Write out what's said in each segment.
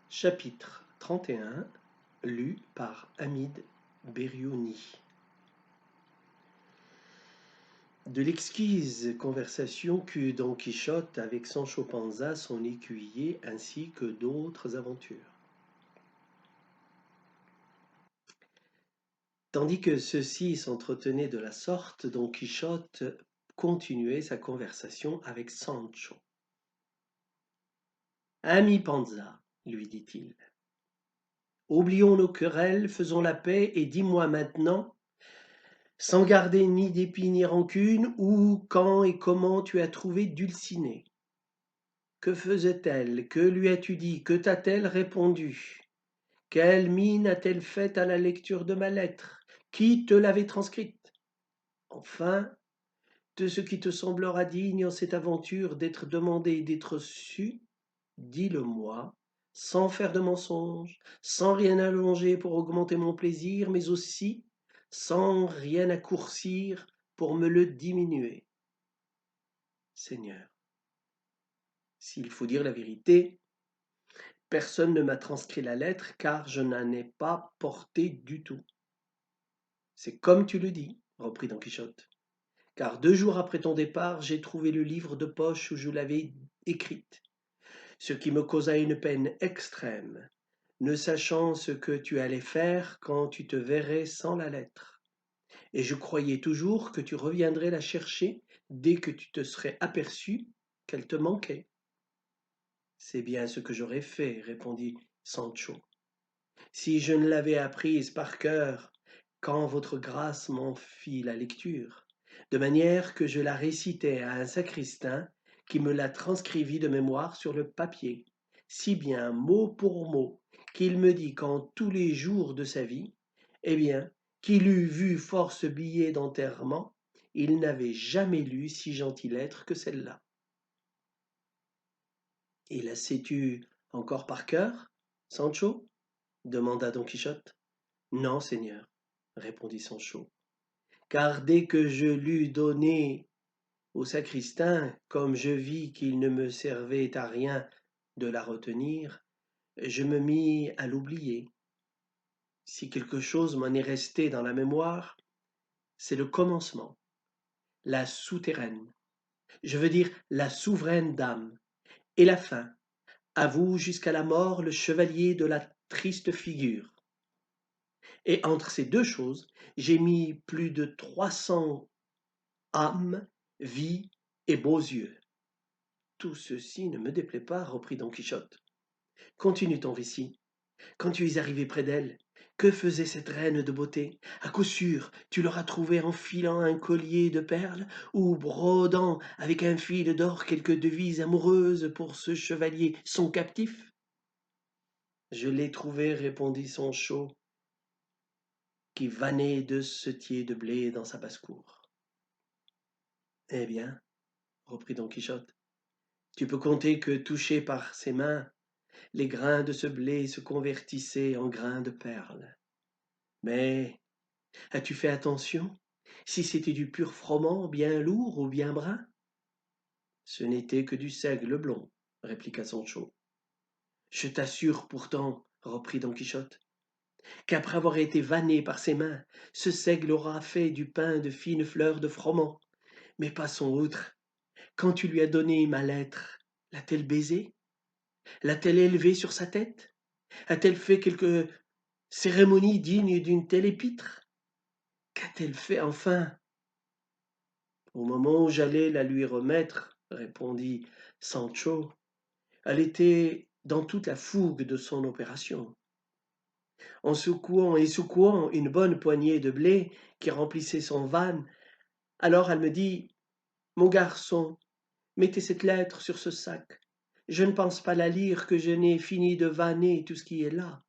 Chapitre 31, lu par Hamid Beriouni. De l'exquise conversation qu'eut Don Quichotte avec Sancho Panza, son écuyer, ainsi que d'autres aventures. Tandis que ceux-ci s'entretenaient de la sorte, Don Quichotte continuait sa conversation avec Sancho. « Ami Panza, lui dit-il, oublions nos querelles, faisons la paix, et dis-moi maintenant, sans garder ni dépit ni rancune, où, quand et comment tu as trouvé Dulcinée. Que faisait-elle? Que lui as-tu dit? Que t'a-t-elle répondu? Quelle mine a-t-elle faite à la lecture de ma lettre? Qui te l'avait transcrite? Enfin, de ce qui te semblera digne en cette aventure d'être demandé et d'être su, dis-le-moi, sans faire de mensonge, sans rien allonger pour augmenter mon plaisir, mais aussi sans rien accourcir pour me le diminuer. Seigneur, s'il faut dire la vérité, personne ne m'a transcrit la lettre, car je n'en ai pas porté du tout. C'est comme tu le dis, reprit Don Quichotte, car 2 jours après ton départ, j'ai trouvé le livre de poche où je l'avais écrite, ce qui me causa une peine extrême, ne sachant ce que tu allais faire quand tu te verrais sans la lettre. Et je croyais toujours que tu reviendrais la chercher dès que tu te serais aperçu qu'elle te manquait. C'est bien ce que j'aurais fait, répondit Sancho, si je ne l'avais apprise par cœur quand votre grâce m'en fit la lecture, de manière que je la récitais à un sacristain qui me la transcrivit de mémoire sur le papier, si bien mot pour mot qu'il me dit qu'en tous les jours de sa vie, eh bien, qu'il eût vu force billets d'enterrement, il n'avait jamais lu si gentille lettre que celle-là. Et la sais-tu encore par cœur, Sancho? Demanda Don Quichotte. Non, Seigneur, répondit Sancho, car dès que je l'eus donné au sacristain, comme je vis qu'il ne me servait à rien de la retenir, je me mis à l'oublier. Si quelque chose m'en est resté dans la mémoire, c'est le commencement, la souterraine, je veux dire la souveraine dame, et la fin, à vous jusqu'à la mort le chevalier de la triste figure. Et entre ces deux choses, j'ai mis plus de 300 âmes, vies et beaux yeux. Tout ceci ne me déplaît pas, reprit Don Quichotte. Continue ton récit. Quand tu es arrivé près d'elle, que faisait cette reine de beauté? À coup sûr, tu l'auras trouvée enfilant un collier de perles ou brodant avec un fil d'or quelques devises amoureuses pour ce chevalier, son captif. Je l'ai trouvée, répondit Sancho, qui vannait 2 setiers de blé dans sa basse-cour. Eh bien, reprit Don Quichotte, tu peux compter que, touchés par ses mains, les grains de ce blé se convertissaient en grains de perles. Mais as-tu fait attention si c'était du pur froment, bien lourd ou bien brun? Ce n'était que du seigle blond, répliqua Sancho. Je t'assure pourtant, reprit Don Quichotte, qu'après avoir été vanné par ses mains, ce seigle aura fait du pain de fines fleurs de froment. Mais passons outre. Quand tu lui as donné ma lettre, l'a-t-elle baisée? L'a-t-elle élevée sur sa tête? A-t-elle fait quelque cérémonie digne d'une telle épître? Qu'a-t-elle fait enfin? Au moment où j'allais la lui remettre, répondit Sancho, elle était dans toute la fougue de son opération. En secouant et secouant une bonne poignée de blé qui remplissait son van, alors elle me dit, mon garçon, mettez cette lettre sur ce sac. Je ne pense pas la lire que je n'ai fini de vanner tout ce qui est là.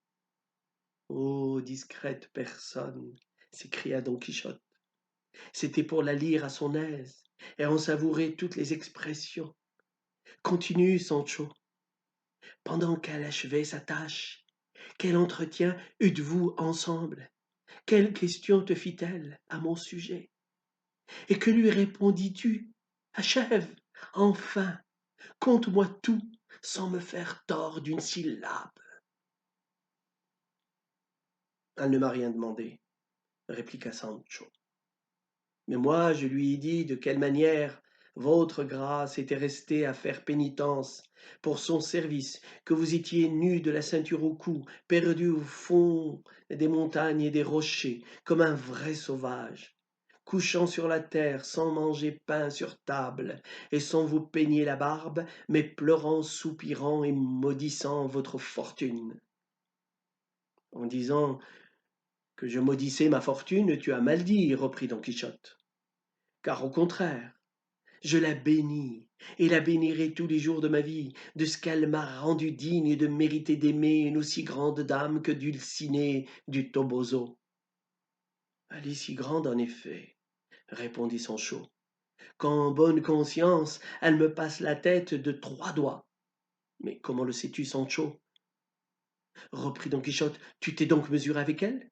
Ô discrète personne, s'écria Don Quichotte, c'était pour la lire à son aise et en savourer toutes les expressions. Continue, Sancho. Pendant qu'elle achevait sa tâche, quel entretien eûtes-vous ensemble? Quelle question te fit-elle à mon sujet? Et que lui répondis-tu? Achève, enfin, conte-moi tout sans me faire tort d'une syllabe. Elle ne m'a rien demandé, répliqua Sancho. Mais moi, je lui ai dit de quelle manière votre grâce était restée à faire pénitence pour son service, que vous étiez nu de la ceinture au cou, perdu au fond des montagnes et des rochers, comme un vrai sauvage, couchant sur la terre sans manger pain sur table et sans vous peigner la barbe, mais pleurant, soupirant et maudissant votre fortune. En disant que je maudissais ma fortune, tu as mal dit, reprit Don Quichotte, car au contraire, je la bénis et la bénirai tous les jours de ma vie, de ce qu'elle m'a rendu digne de mériter d'aimer une aussi grande dame que Dulcinée du Toboso. Elle est si grande en effet, répondit Sancho, qu'en bonne conscience elle me passe la tête de 3 doigts. Mais comment le sais-tu, Sancho? Reprit Don Quichotte, tu t'es donc mesuré avec elle?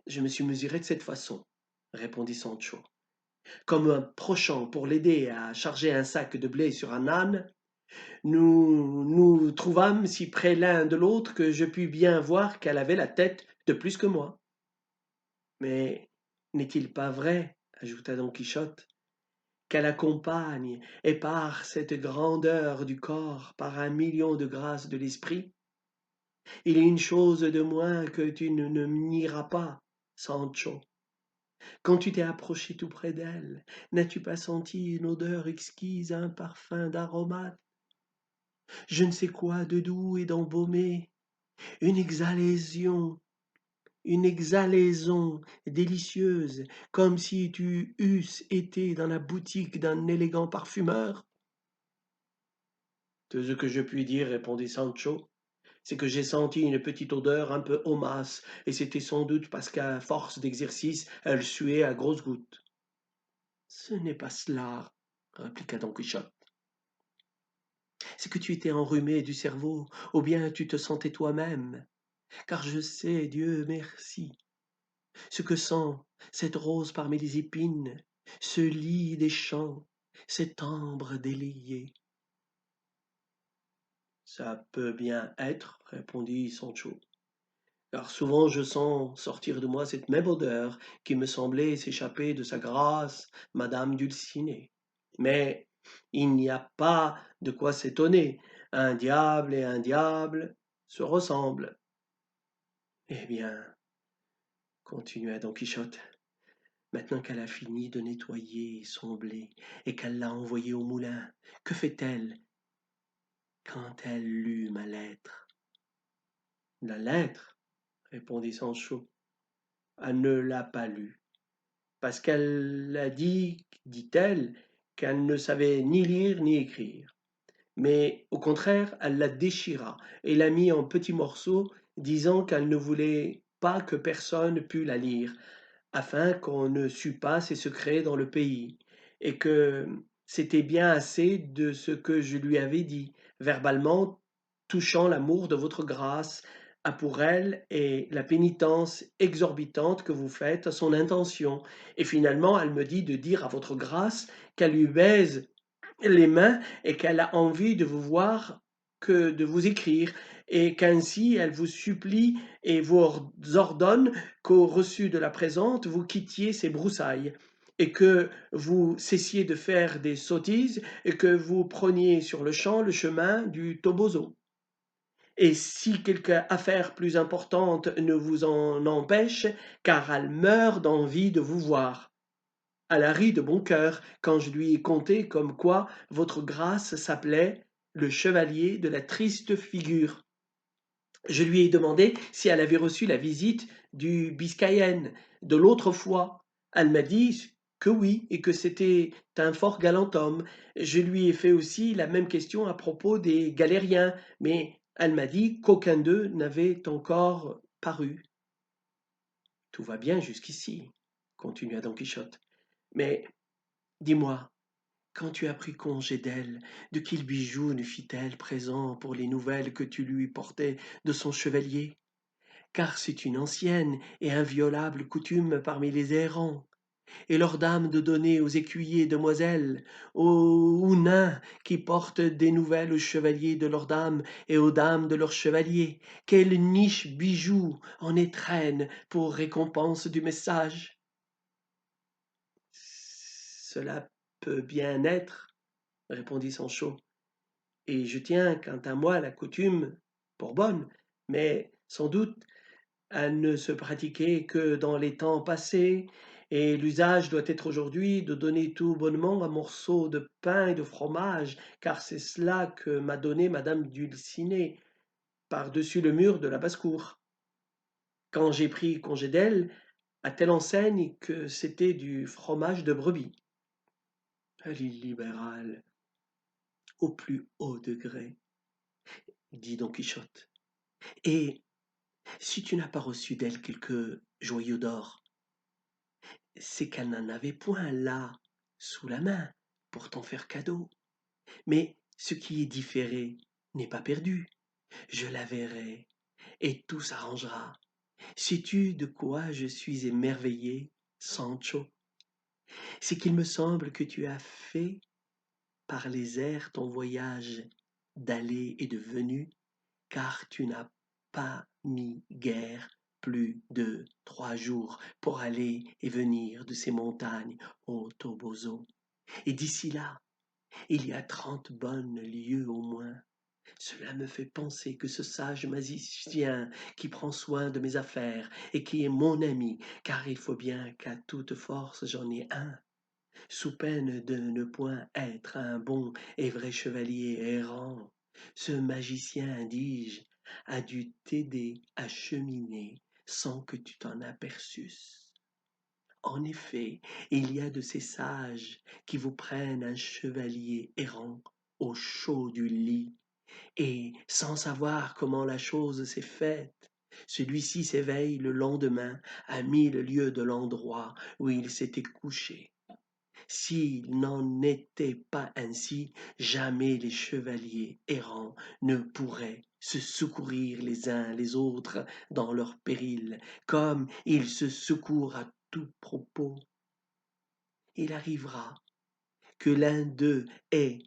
Je me suis mesuré de cette façon, répondit Sancho. Comme un prochant pour l'aider à charger un sac de blé sur un âne, nous nous trouvâmes si près l'un de l'autre que je pus bien voir qu'elle avait la tête de plus que moi. Mais n'est-il pas vrai, ajouta Don Quichotte, qu'elle accompagne et par cette grandeur du corps, par 1 million de grâces de l'esprit? Il est une chose de moins que tu ne nieras pas, Sancho. Quand tu t'es approché tout près d'elle, n'as-tu pas senti une odeur exquise, un parfum d'aromates, je ne sais quoi de doux et d'embaumé, une exhalaison, une exhalaison délicieuse, comme si tu eusses été dans la boutique d'un élégant parfumeur? Tout ce que je puis dire, répondit Sancho, c'est que j'ai senti une petite odeur un peu homasse, et c'était sans doute parce qu'à force d'exercice, elle suait à grosses gouttes. Ce n'est pas cela, répliqua Don Quichotte. C'est que tu étais enrhumé du cerveau, ou bien tu te sentais toi-même, car je sais, Dieu merci, ce que sent cette rose parmi les épines, ce lis des champs, cet ambre délayé. Ça peut bien être, répondit Sancho, car souvent je sens sortir de moi cette même odeur qui me semblait s'échapper de sa grâce, Madame Dulcinée. Mais il n'y a pas de quoi s'étonner, un diable et un diable se ressemblent. Eh bien, continua Don Quichotte, maintenant qu'elle a fini de nettoyer son blé et qu'elle l'a envoyé au moulin, que fait-elle quand elle lut ma lettre? La lettre, répondit Sancho, elle ne l'a pas lue, parce qu'elle a dit, dit-elle, qu'elle ne savait ni lire ni écrire. Mais au contraire, elle la déchira et la mit en petits morceaux, disant qu'elle ne voulait pas que personne pût la lire, afin qu'on ne sût pas ses secrets dans le pays, et que c'était bien assez de ce que je lui avais dit, verbalement, touchant l'amour de votre grâce a pour elle et la pénitence exorbitante que vous faites à son intention. Et finalement, elle me dit de dire à votre grâce qu'elle lui baise les mains et qu'elle a envie de vous voir que de vous écrire, et qu'ainsi elle vous supplie et vous ordonne qu'au reçu de la présente, vous quittiez ces broussailles, et que vous cessiez de faire des sottises, et que vous preniez sur le champ le chemin du Toboso. Et si quelque affaire plus importante ne vous en empêche, car elle meurt d'envie de vous voir. Elle a ri de bon cœur quand je lui ai conté comme quoi votre grâce s'appelait le chevalier de la triste figure. Je lui ai demandé si elle avait reçu la visite du Biscayen de l'autre fois. Elle m'a dit que oui, et que c'était un fort galant homme. Je lui ai fait aussi la même question à propos des galériens, mais elle m'a dit qu'aucun d'eux n'avait encore paru. Tout va bien jusqu'ici, continua Don Quichotte. Mais dis-moi, quand tu as pris congé d'elle, de quels bijoux nous fit-elle présent pour les nouvelles que tu lui portais de son chevalier? Car c'est une ancienne et inviolable coutume parmi les errants. et leurs dames de donner aux écuyers demoiselles, aux nains qui portent des nouvelles aux chevaliers de leurs dames et aux dames de leurs chevaliers, quelle niche bijoux en étrenne pour récompense du message. Cela peut bien être, répondit Sancho, et je tiens quant à moi la coutume pour bonne, mais sans doute à ne se pratiquer que dans les temps passés, et l'usage doit être aujourd'hui de donner tout bonnement un morceau de pain et de fromage, car c'est cela que m'a donné madame Dulcinée par-dessus le mur de la basse-cour, quand j'ai pris congé d'elle, à telle enseigne que c'était du fromage de brebis. Elle est libérale au plus haut degré, dit Don Quichotte. Et si tu n'as pas reçu d'elle quelques joyaux d'or, c'est qu'elle n'en avait point là, sous la main, pour t'en faire cadeau. Mais ce qui est différé n'est pas perdu. Je la verrai, et tout s'arrangera. Sais-tu de quoi je suis émerveillé, Sancho? C'est qu'il me semble que tu as fait par les airs ton voyage d'aller et de venue, car tu n'as pas mis guère plus de 3 jours pour aller et venir de ces montagnes au Toboso. Et d'ici là, il y a 30 bonnes lieues au moins. Cela me fait penser que ce sage magicien qui prend soin de mes affaires et qui est mon ami, car il faut bien qu'à toute force j'en ai un, sous peine de ne point être un bon et vrai chevalier errant, ce magicien, dis-je, a dû t'aider à cheminer sans que tu t'en aperçusses. En effet, il y a de ces sages qui vous prennent un chevalier errant au chaud du lit, et sans savoir comment la chose s'est faite, celui-ci s'éveille le lendemain à 1000 lieues de l'endroit où il s'était couché. S'il n'en était pas ainsi, jamais les chevaliers errants ne pourraient se secourir les uns les autres dans leur péril, comme ils se secourent à tout propos. Il arrivera que l'un d'eux ait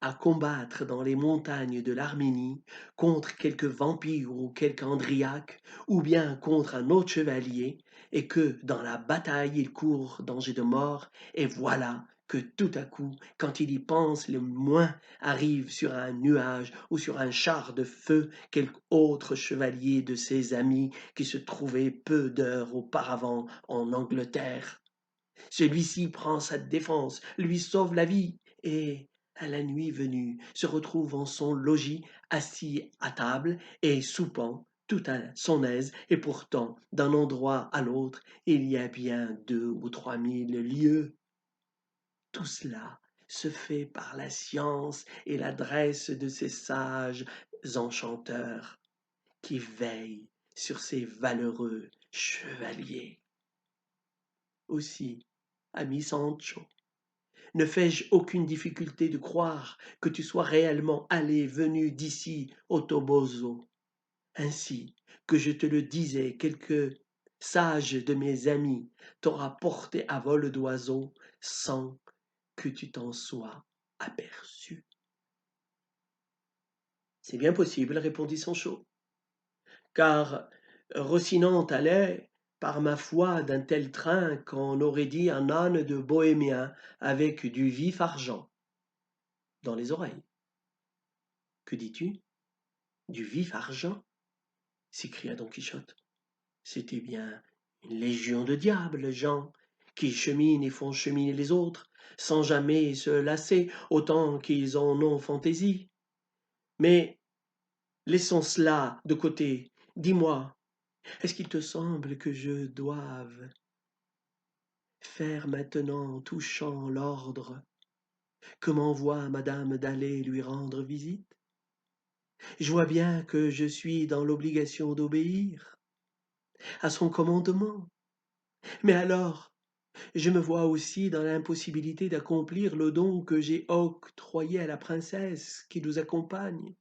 à combattre dans les montagnes de l'Arménie contre quelque vampire ou quelque andriaque, ou bien contre un autre chevalier, et que dans la bataille il court danger de mort, et voilà que tout à coup, quand il y pense le moins, arrive sur un nuage ou sur un char de feu quelque autre chevalier de ses amis qui se trouvait peu d'heures auparavant en Angleterre. Celui-ci prend sa défense, lui sauve la vie, et, à la nuit venue, se retrouve en son logis, assis à table et soupant, tout à son aise, et pourtant, d'un endroit à l'autre, il y a bien 2 ou 3 000 lieues. Tout cela se fait par la science et l'adresse de ces sages enchanteurs qui veillent sur ces valeureux chevaliers. Aussi, ami Sancho, ne fais-je aucune difficulté de croire que tu sois réellement allé et venu d'ici au Toboso, ainsi que je te le disais, quelque sage de mes amis t'aura porté à vol d'oiseau sans que tu t'en sois aperçu. C'est bien possible, répondit Sancho, car Rocinante allait, par ma foi, d'un tel train qu'on aurait dit un âne de bohémien avec du vif argent dans les oreilles. Que dis-tu? Du vif argent? S'écria Don Quichotte. C'était bien une légion de diables, gens, qui cheminent et font cheminer les autres, sans jamais se lasser, autant qu'ils en ont fantaisie. Mais laissons cela de côté. Dis-moi, est-ce qu'il te semble que je doive faire maintenant touchant l'ordre que m'envoie madame d'aller lui rendre visite? Je vois bien que je suis dans l'obligation d'obéir à son commandement. Mais alors, je me vois aussi dans l'impossibilité d'accomplir le don que j'ai octroyé à la princesse qui nous accompagne,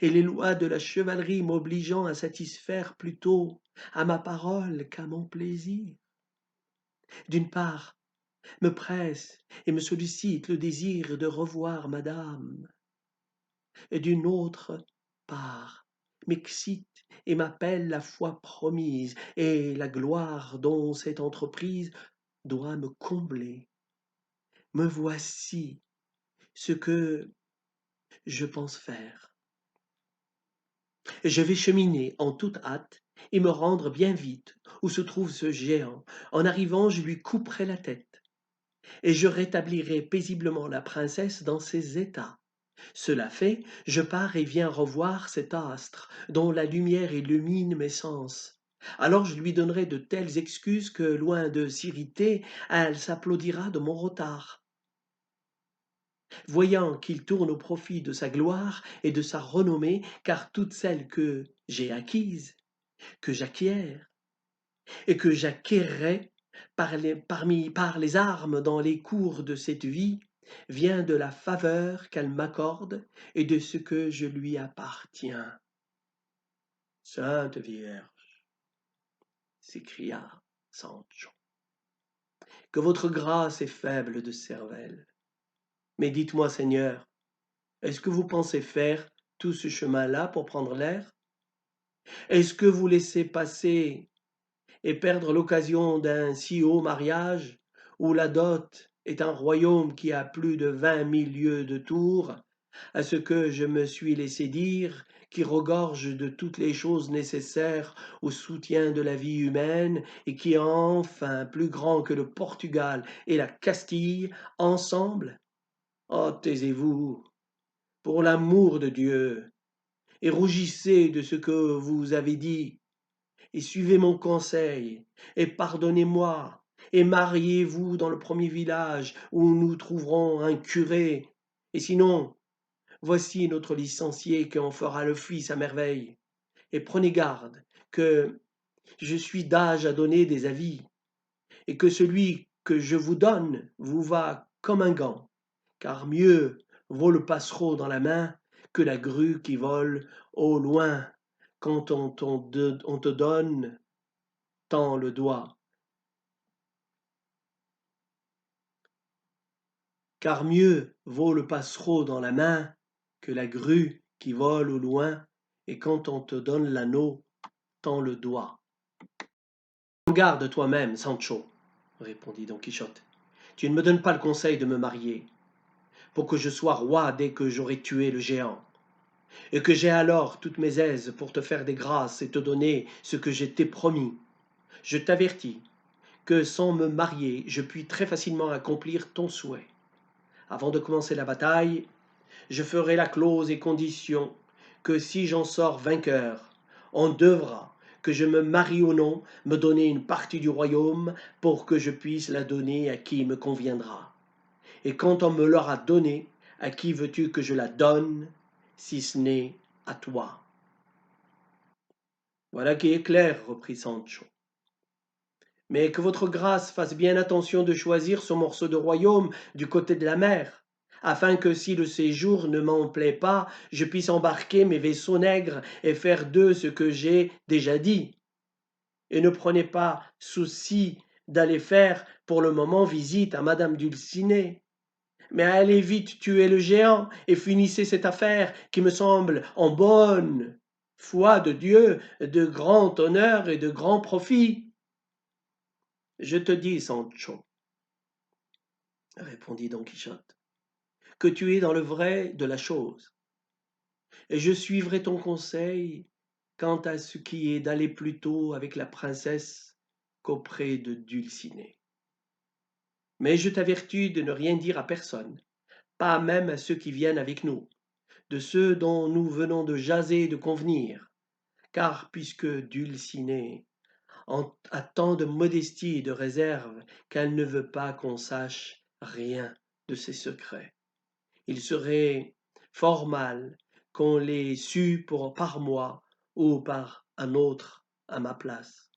et les lois de la chevalerie m'obligeant à satisfaire plutôt à ma parole qu'à mon plaisir. D'une part, me presse et me sollicite le désir de revoir madame, et d'une autre part, m'excite et m'appelle la foi promise et la gloire dont cette entreprise doit me combler. Me voici ce que je pense faire. Je vais cheminer en toute hâte et me rendre bien vite où se trouve ce géant. En arrivant, je lui couperai la tête et je rétablirai paisiblement la princesse dans ses états. Cela fait, je pars et viens revoir cet astre dont la lumière illumine mes sens. Alors je lui donnerai de telles excuses que, loin de s'irriter, elle s'applaudira de mon retard. Voyant qu'il tourne au profit de sa gloire et de sa renommée, car toutes celles que j'ai acquises, que j'acquiers et que j'acquerrai par les armes dans les cours de cette vie, vient de la faveur qu'elle m'accorde et de ce que je lui appartiens. Sainte Vierge, s'écria Sancho, que votre grâce est faible de cervelle. Mais dites-moi, Seigneur, est-ce que vous pensez faire tout ce chemin-là pour prendre l'air? Est-ce que vous laissez passer et perdre l'occasion d'un si haut mariage, où la dot est un royaume qui a plus de 20 000 lieues de tour, à ce que je me suis laissé dire, qui regorge de toutes les choses nécessaires au soutien de la vie humaine, et qui est enfin plus grand que le Portugal et la Castille ensemble? Oh, taisez-vous, pour l'amour de Dieu, et rougissez de ce que vous avez dit, et suivez mon conseil, et pardonnez-moi, et mariez-vous dans le premier village où nous trouverons un curé, et sinon, voici notre licencié qui en fera l'office à merveille. Et prenez garde que je suis d'âge à donner des avis, et que celui que je vous donne vous va comme un gant, car mieux vaut le passereau dans la main que la grue qui vole au loin quand on te donne tant le doigt. Car mieux vaut le passereau dans la main que la grue qui vole au loin, et quand on te donne l'anneau, tends le doigt. Garde toi-même, Sancho, répondit Don Quichotte. Tu ne me donnes pas le conseil de me marier, pour que je sois roi dès que j'aurai tué le géant, et que j'ai alors toutes mes aises pour te faire des grâces et te donner ce que je t'ai promis. Je t'avertis que sans me marier, je puis très facilement accomplir ton souhait. Avant de commencer la bataille, je ferai la clause et condition que si j'en sors vainqueur, on devra, que je me marie ou non, me donner une partie du royaume pour que je puisse la donner à qui me conviendra. Et quand on me l'aura donnée, à qui veux-tu que je la donne, si ce n'est à toi? Voilà qui est clair, reprit Sancho. Mais que votre grâce fasse bien attention de choisir ce morceau de royaume du côté de la mer, afin que si le séjour ne m'en plaît pas, je puisse embarquer mes vaisseaux nègres et faire d'eux ce que j'ai déjà dit. Et ne prenez pas souci d'aller faire pour le moment visite à madame Dulcinée, mais allez vite tuer le géant et finissez cette affaire qui me semble en bonne foi de Dieu de grand honneur et de grand profit. Je te dis, Sancho, répondit Don Quichotte, que tu es dans le vrai de la chose, et je suivrai ton conseil quant à ce qui est d'aller plutôt avec la princesse qu'auprès de Dulcinée. Mais je t'avertis de ne rien dire à personne, pas même à ceux qui viennent avec nous, de ceux dont nous venons de jaser et de convenir, car puisque Dulcinée a tant de modestie et de réserve qu'elle ne veut pas qu'on sache rien de ses secrets, il serait fort mal qu'on les sût par moi ou par un autre à ma place.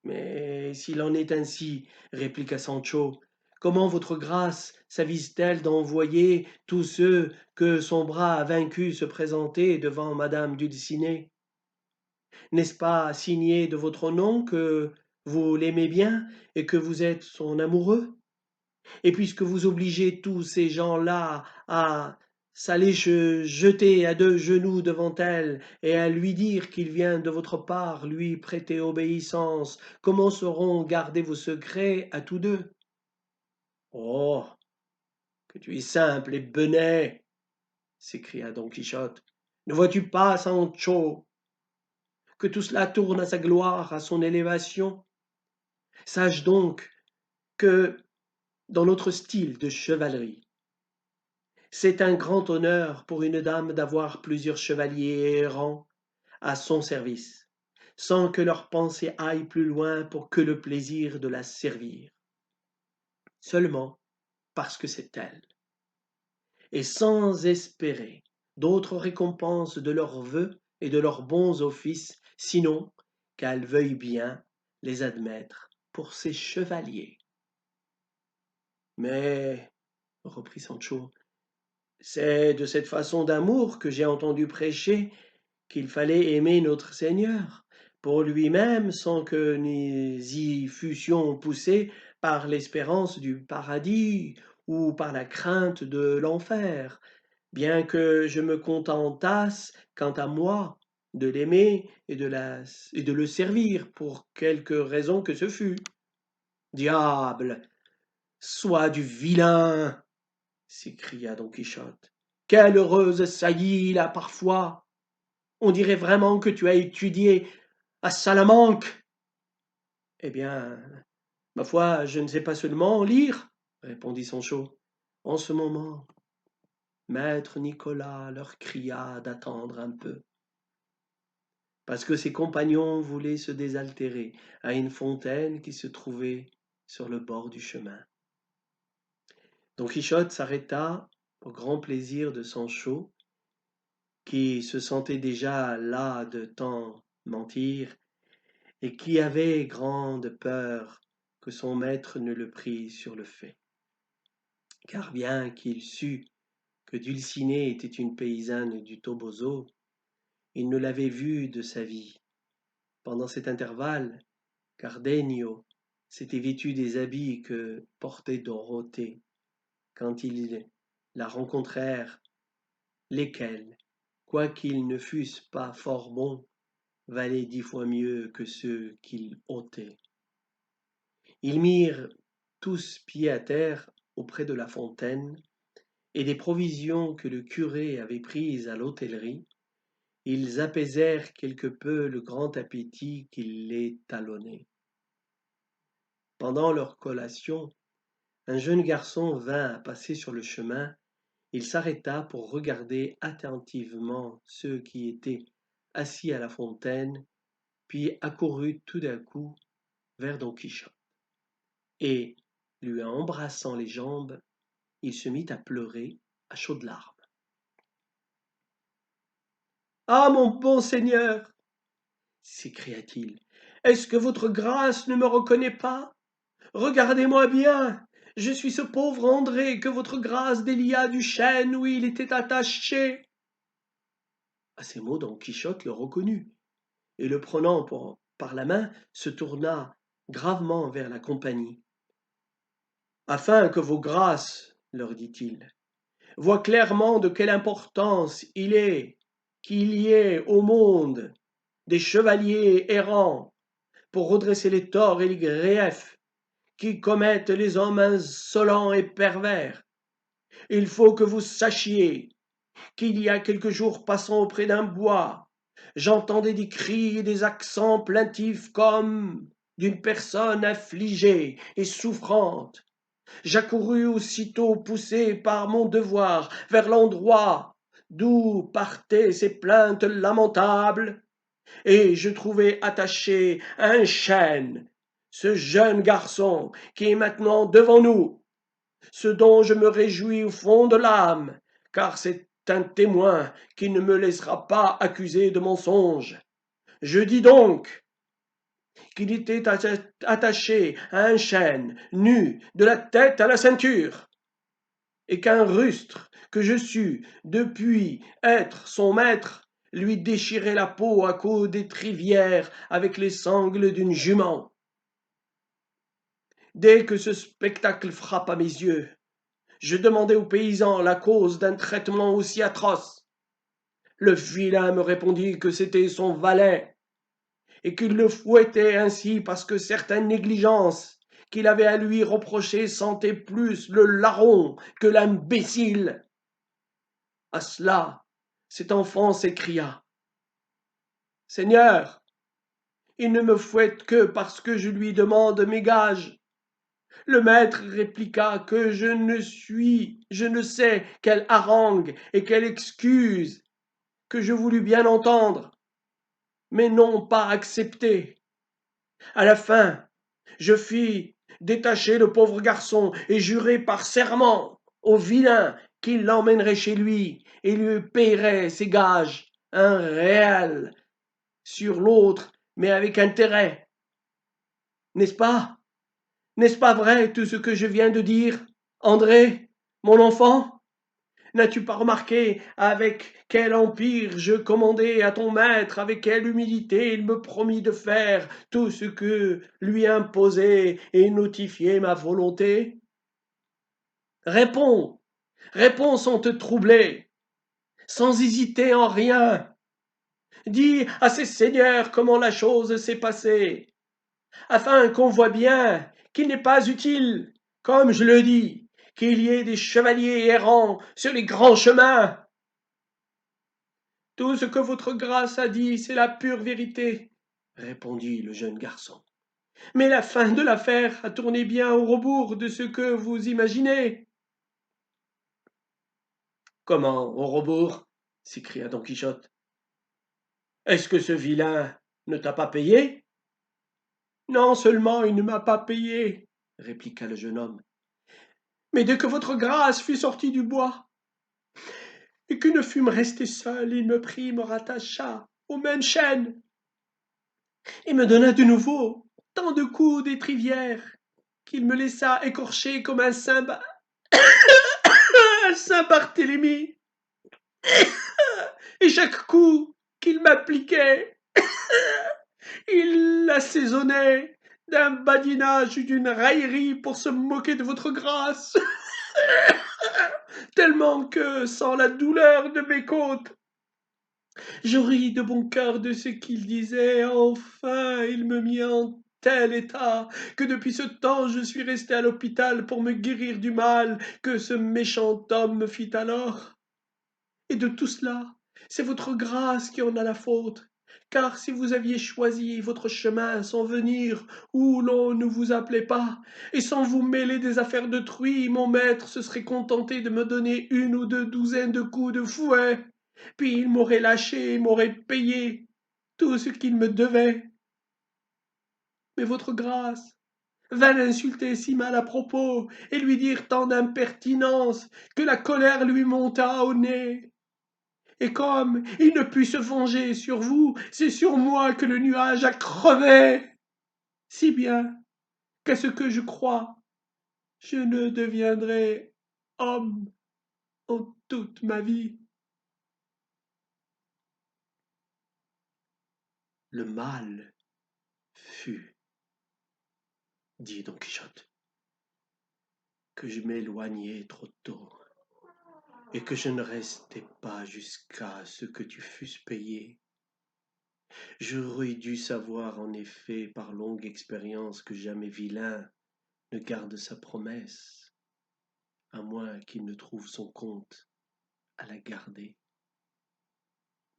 Mais s'il en est ainsi, répliqua Sancho, comment votre grâce s'avise-t-elle d'envoyer tous ceux que son bras a vaincus se présenter devant madame Dulcinée? N'est-ce pas signé de votre nom que vous l'aimez bien et que vous êtes son amoureux? Et puisque vous obligez tous ces gens-là à s'aller jeter à 2 genoux devant elle et à lui dire qu'il vient de votre part lui prêter obéissance, comment sauront garder vos secrets à tous deux? Oh, que tu es simple et benêt! S'écria Don Quichotte. Ne vois-tu pas, Sancho, que tout cela tourne à sa gloire, à son élévation? Sache donc que, dans notre style de chevalerie, c'est un grand honneur pour une dame d'avoir plusieurs chevaliers errants à son service, sans que leur pensée aille plus loin pour que le plaisir de la servir, seulement parce que c'est elle, et sans espérer d'autre récompense de leurs vœux et de leurs bons offices, sinon qu'elle veuille bien les admettre pour ses chevaliers. Mais, reprit Sancho, c'est de cette façon d'amour que j'ai entendu prêcher qu'il fallait aimer notre Seigneur pour lui-même sans que nous y fussions poussés par l'espérance du paradis ou par la crainte de l'enfer, bien que je me contentasse, quant à moi, de l'aimer et de le servir pour quelque raison que ce fût. Diable, sois du vilain! S'écria Don Quichotte. Quelle heureuse saillie là parfois! On dirait vraiment que tu as étudié à Salamanque. Eh bien, ma foi, je ne sais pas seulement lire, répondit Sancho. En ce moment, maître Nicolas leur cria d'attendre un peu, parce que ses compagnons voulaient se désaltérer à une fontaine qui se trouvait sur le bord du chemin. Don Quichotte s'arrêta au grand plaisir de Sancho, qui se sentait déjà las de tant mentir et qui avait grande peur que son maître ne le prît sur le fait. Car bien qu'il sût que Dulcinée était une paysanne du Toboso, il ne l'avait vue de sa vie. Pendant cet intervalle, Cardenio s'était vêtu des habits que portait Dorothée quand ils la rencontrèrent, lesquels, quoiqu'ils ne fussent pas fort bons, valaient 10 fois mieux que ceux qu'il ôtait. Ils mirent tous pied à terre auprès de la fontaine, et des provisions que le curé avait prises à l'hôtellerie, ils apaisèrent quelque peu le grand appétit qui les talonnait. Pendant leur collation, un jeune garçon vint à passer sur le chemin. Il s'arrêta pour regarder attentivement ceux qui étaient assis à la fontaine, puis accourut tout d'un coup vers Don Quichotte, et, lui embrassant les jambes, il se mit à pleurer à chaudes larmes. Ah, mon bon seigneur, s'écria-t-il, est-ce que votre grâce ne me reconnaît pas? Regardez-moi bien, je suis ce pauvre André que votre grâce délia du chêne où il était attaché. À ces mots, Don Quichotte le reconnut, et le prenant par la main, se tourna gravement vers la compagnie. Afin que vos grâces, leur dit-il, voient clairement de quelle importance il est qu'il y ait au monde des chevaliers errants pour redresser les torts et les griefs qui commettent les hommes insolents et pervers. Il faut que vous sachiez qu'il y a quelques jours passant auprès d'un bois, j'entendais des cris et des accents plaintifs comme d'une personne affligée et souffrante. J'accourus aussitôt poussé par mon devoir vers l'endroit d'où partaient ces plaintes lamentables, et je trouvai attaché à un chêne ce jeune garçon qui est maintenant devant nous, ce dont je me réjouis au fond de l'âme, car c'est un témoin qui ne me laissera pas accuser de mensonge. Je dis donc qu'il était attaché à un chêne, nu, de la tête à la ceinture, et qu'un rustre que je sus depuis être son maître lui déchirait la peau à coups d'étrivière avec les sangles d'une jument. Dès que ce spectacle frappa mes yeux, je demandai au paysan la cause d'un traitement aussi atroce. Le vilain me répondit que c'était son valet, et qu'il le fouettait ainsi parce que certaines négligences qu'il avait à lui reprocher sentaient plus le larron que l'imbécile. À cela, cet enfant s'écria: Seigneur, il ne me fouette que parce que je lui demande mes gages. Le maître répliqua que je ne sais quelle harangue et quelle excuse, que je voulus bien entendre, mais non pas accepter. À la fin, je fis détacher le pauvre garçon et jurai par serment au vilain qu'il l'emmènerait chez lui et lui payerait ses gages, un réal sur l'autre, mais avec intérêt. N'est-ce pas? N'est-ce pas vrai tout ce que je viens de dire, André, mon enfant? N'as-tu pas remarqué avec quel empire je commandai à ton maître, avec quelle humilité il me promit de faire tout ce que lui imposait et notifiait ma volonté? Réponds, réponds sans te troubler, sans hésiter en rien. Dis à ces seigneurs comment la chose s'est passée, afin qu'on voie bien qu'il n'est pas utile, comme je le dis, qu'il y ait des chevaliers errants sur les grands chemins. Tout ce que votre grâce a dit, c'est la pure vérité, répondit le jeune garçon. Mais la fin de l'affaire a tourné bien au rebours de ce que vous imaginez. Comment au rebours? S'écria Don Quichotte. Est-ce que ce vilain ne t'a pas payé? Non seulement il ne m'a pas payé, répliqua le jeune homme, mais dès que votre grâce fut sortie du bois, et que nous fûmes restés seuls, il me prit, me rattacha aux mêmes chaînes, et me donna de nouveau tant de coups d'étrivière qu'il me laissa écorcher comme un Saint-Barthélemy. Et chaque coup qu'il m'appliquait, il l'assaisonnait d'un badinage ou d'une raillerie pour se moquer de votre grâce, tellement que, sans la douleur de mes côtes, je ris de bon cœur de ce qu'il disait. Enfin, il me mit en tel état que depuis ce temps je suis resté à l'hôpital pour me guérir du mal que ce méchant homme me fit alors. Et de tout cela, c'est votre grâce qui en a la faute. Car si vous aviez choisi votre chemin sans venir où l'on ne vous appelait pas, et sans vous mêler des affaires d'autrui, mon maître se serait contenté de me donner une ou deux douzaines de coups de fouet, puis il m'aurait lâché et m'aurait payé tout ce qu'il me devait. Mais votre grâce vint l'insulter si mal à propos, et lui dire tant d'impertinence, que la colère lui monta au nez. Et comme il ne put se venger sur vous, c'est sur moi que le nuage a crevé. Si bien qu'à ce que je crois, je ne deviendrai homme en toute ma vie. Le mal fut, dit Don Quichotte, que je m'éloignai trop tôt, et que je ne restai pas jusqu'à ce que tu fusses payé. J'aurais dû savoir en effet par longue expérience que jamais vilain ne garde sa promesse, à moins qu'il ne trouve son compte à la garder.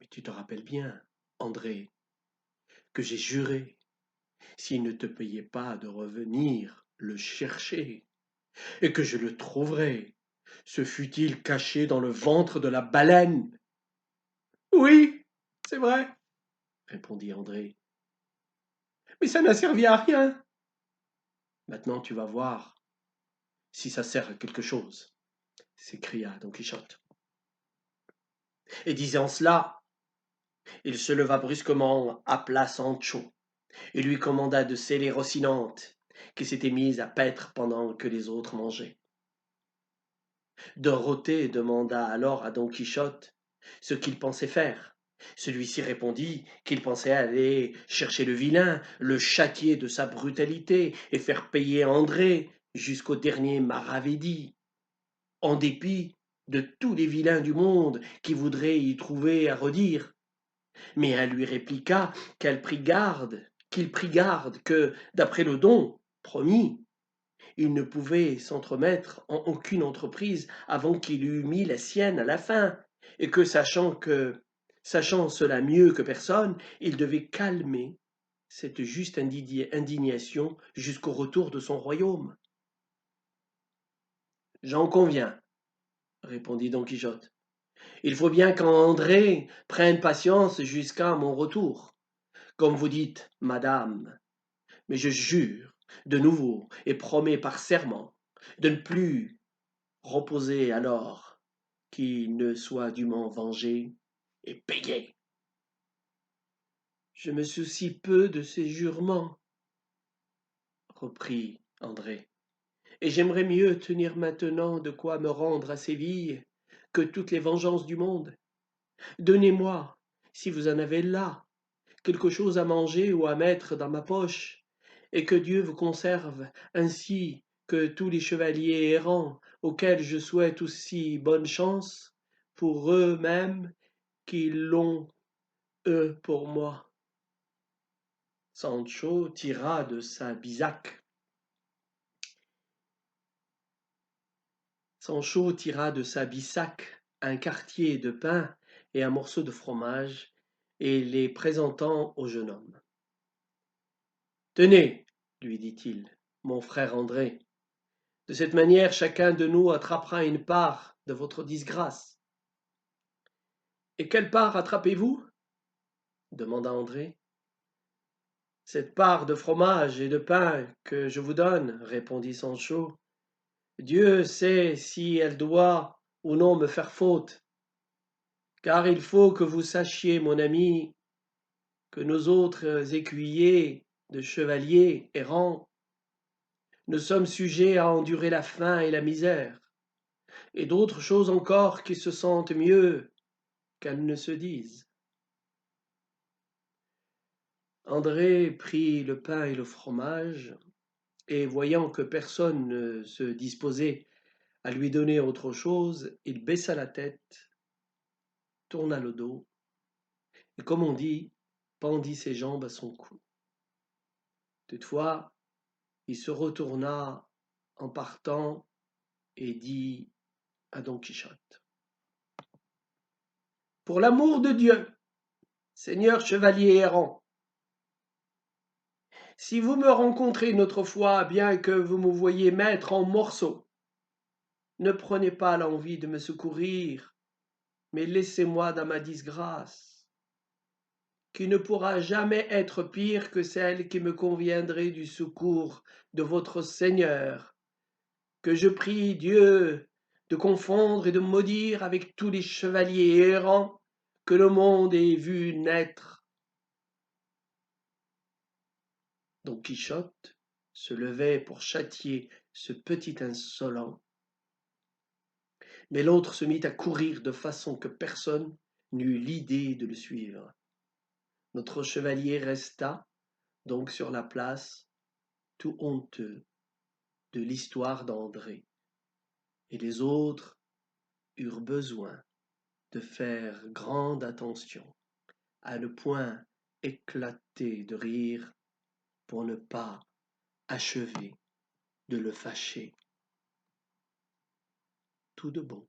Mais tu te rappelles bien, André, que j'ai juré, s'il ne te payait pas, de revenir le chercher, et que je le trouverais, se fût-il caché dans le ventre de la baleine. Oui, c'est vrai, répondit André, mais ça n'a servi à rien. Maintenant tu vas voir si ça sert à quelque chose, s'écria Don Quichotte. Et disant cela, il se leva brusquement, appela Sancho, et lui commanda de sceller Rocinante, qui s'était mise à paître pendant que les autres mangeaient. Dorothée demanda alors à Don Quichotte ce qu'il pensait faire, Celui-ci répondit qu'il pensait aller chercher le vilain, le châtier de sa brutalité et faire payer André jusqu'au dernier maravédi, en dépit de tous les vilains du monde qui voudraient y trouver à redire. Mais elle lui répliqua qu'il prit garde que, d'après le don promis, il ne pouvait s'entremettre en aucune entreprise avant qu'il eût mis la sienne à la fin, et que, sachant cela mieux que personne, il devait calmer cette juste indignation jusqu'au retour de son royaume. J'en conviens, répondit Don Quichotte. Il faut bien qu'André prenne patience jusqu'à mon retour. Comme vous dites, madame, mais je jure de nouveau et promets par serment de ne plus reposer alors qu'il ne soit dûment vengé et payé. Je me soucie peu de ces jurements, reprit André, et j'aimerais mieux tenir maintenant de quoi me rendre à Séville que toutes les vengeances du monde. Donnez-moi, si vous en avez là, quelque chose à manger ou à mettre dans ma poche, et que Dieu vous conserve, ainsi que tous les chevaliers errants auxquels je souhaite aussi bonne chance, pour eux-mêmes qu'ils l'ont, eux, pour moi. Sancho tira de sa bisaque. Sancho tira de sa bissaque un quartier de pain et un morceau de fromage, et les présentant au jeune homme. Tenez, lui dit-il, mon frère André, de cette manière chacun de nous attrapera une part de votre disgrâce. Et quelle part attrapez-vous? Demanda André. Cette part de fromage et de pain que je vous donne, répondit Sancho. Dieu sait si elle doit ou non me faire faute, car il faut que vous sachiez, mon ami, que nos autres écuyers de chevaliers errants, nous sommes sujets à endurer la faim et la misère, et d'autres choses encore qui se sentent mieux qu'elles ne se disent. André prit le pain et le fromage, et voyant que personne ne se disposait à lui donner autre chose, il baissa la tête, tourna le dos, et comme on dit, pendit ses jambes à son cou. Toutefois, il se retourna en partant et dit à Don Quichotte: Pour l'amour de Dieu, seigneur chevalier errant, si vous me rencontrez une autre fois, bien que vous me voyiez mettre en morceaux, ne prenez pas l'envie de me secourir, mais laissez-moi dans ma disgrâce, qui ne pourra jamais être pire que celle qui me conviendrait du secours de votre Seigneur, que je prie Dieu de confondre et de maudire avec tous les chevaliers errants que le monde ait vu naître. Don Quichotte se levait pour châtier ce petit insolent, mais l'autre se mit à courir de façon que personne n'eut l'idée de le suivre. Notre chevalier resta donc sur la place, tout honteux de l'histoire d'André, et les autres eurent besoin de faire grande attention à ne point éclater de rire pour ne pas achever de le fâcher. Tout de bon.